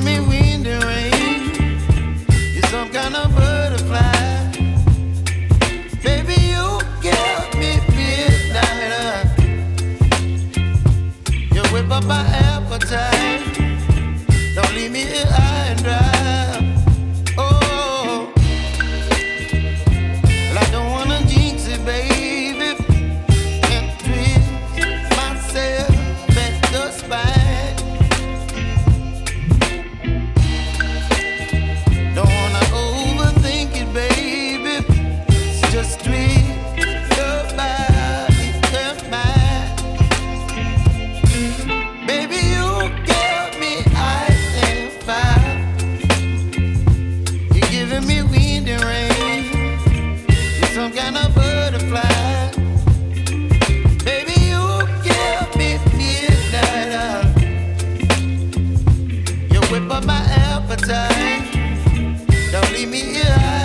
me wind and rain. You're some kind of butterfly. Baby, you give me midnight. You whip up my appetite. Don't leave me here high and dry. Oh, well, I don't wanna jinx it, baby, and twist myself at the spine. Don't wanna overthink it, baby. It's just twist your body and mine. Baby, you give me ice and fire. You're giving me wind and rain. You're some kind of butterfly. Baby, you give me midnight. You whip up my appetite. Don't leave me here.